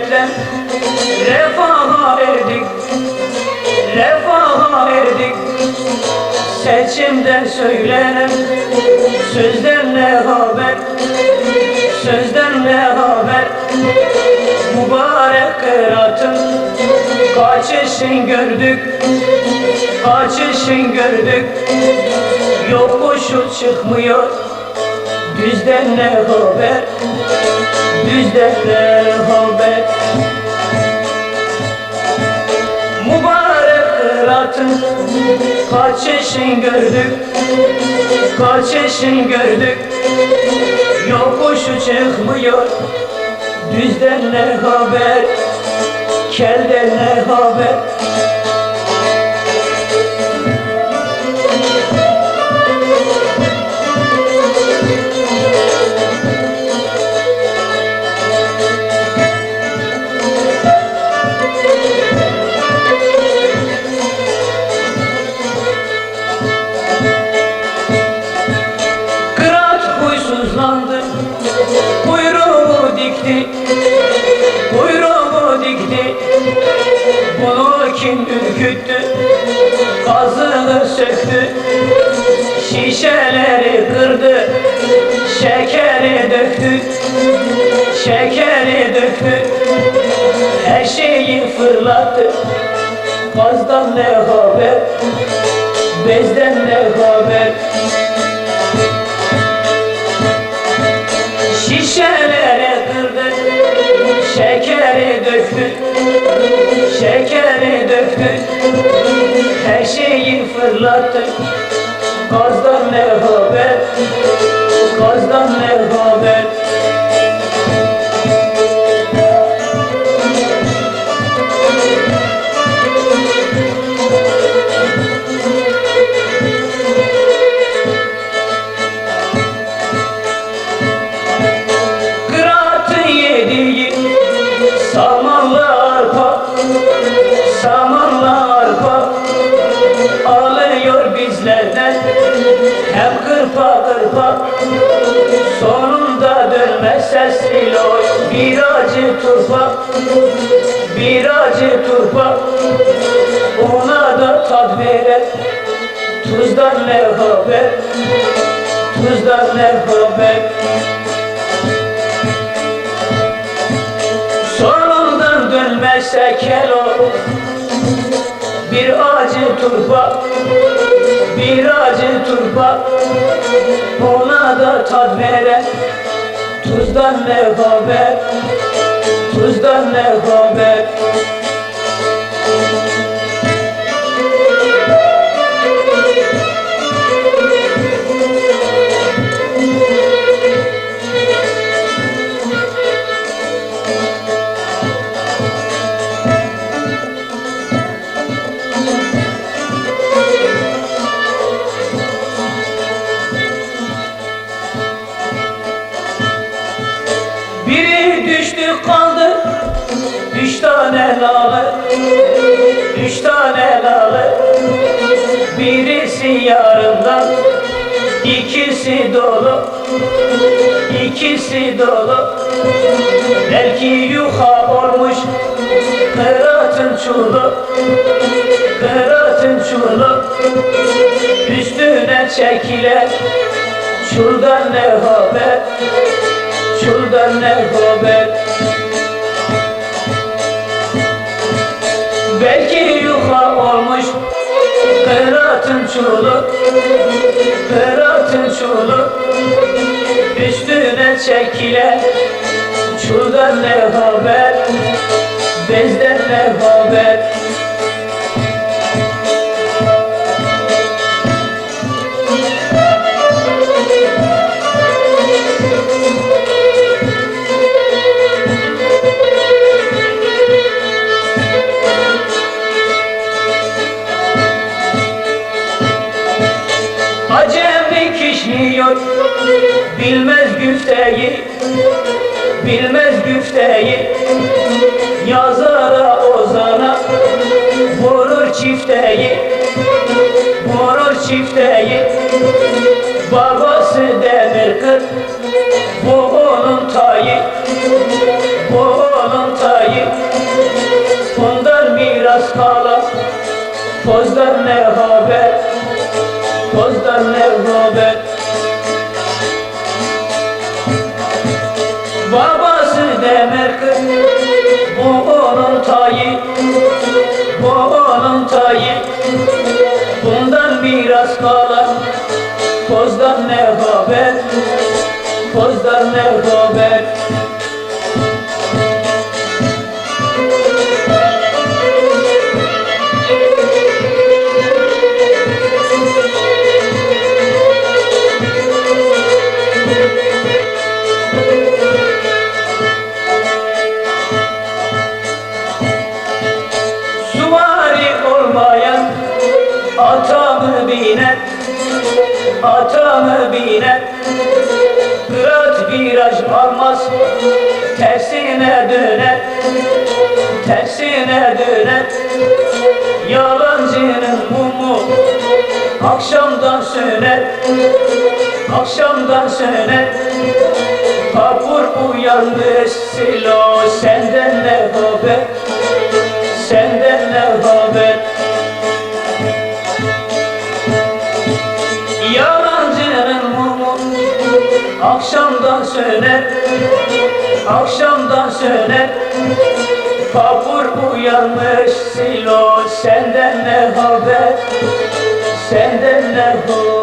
ümmetten refaha erdik, refaha erdik. Seçimden söylenen sözden ne haber, sözden ne haber? Mübarek kıraatın kaçışın gördük, kaçışın gördük. Yokuşu çıkmıyor, düzden ne haber, düzden ne haber? Mübarek kıraatın kaçışın gördük, kaçışın gördük. Yokuşu çıkmıyor, düzden ne haber, kelden ne haber? Kıraat huysuzlandı, kuyruğu dikti, kuyruğu dikti. Bunu kim ürküttü, kazığı söktü, şişeleri kırdı, şekeri döktü, şekeri döktü. Her şeyi fırlattı, gazdan ne haber, bezden ne haber? Şişeleri kırdı, şekeri döktü, şekeri döktü. Her şeyi fırlattı, gazdan ne haber, gazdan ne haber? Samanlı arpa, samanlı arpa alıyor bizlerden hem kırpa kırpa. Sonunda dönmez sesli loy, bir acı turpa, bir acı turpa. Ona da tat veren tuzdan ne haber, tuzdan ne haber? Sonundan dönmezse kel ol, bir acı turpa, bir acı turpa. Ona da tat veren tuzdan ne haber, tuzdan ne haber? Biri düştü kaldı, 3 tane lalı, 3 tane lalı. Birisi yarımdan, ikisi dolu, ikisi dolu. Belki yuha olmuş kıraatın çulu, kıraatın çulu. Üstüne çekilen çuldan ne haber, çuldan ne haber? Belki yuha olmuş kıraatın çulu, kıraatın çulu. Üstüne çekilen çuldan ne haber, bezden ne haber? Acemi kişniyor, bilmez güfteyi, bilmez güfteyi. Yazara ozana vurur çifteyi, vurur çifteyi. Babası demir kır, bu onun tayı, bu onun tayı. Tozdan ne haber, tozdan ne haber. Babası demir kız, bu onun tayı, bu onun tayı. Bundan miras kalan, tozdan ne haber, tozdan ne haber. Atamı biner, atamı biner. Kırat viraj almaz, tersine döner, tersine döner. Yalancının mumu akşamdan söner, akşamdan söner. Kapur uyanmış silo, senden ne haber, senden ne haber. Yalancının mumu akşamdan söner, akşamdan söner. Kapur uyanmış silo, senden ne haber, senden ne haber.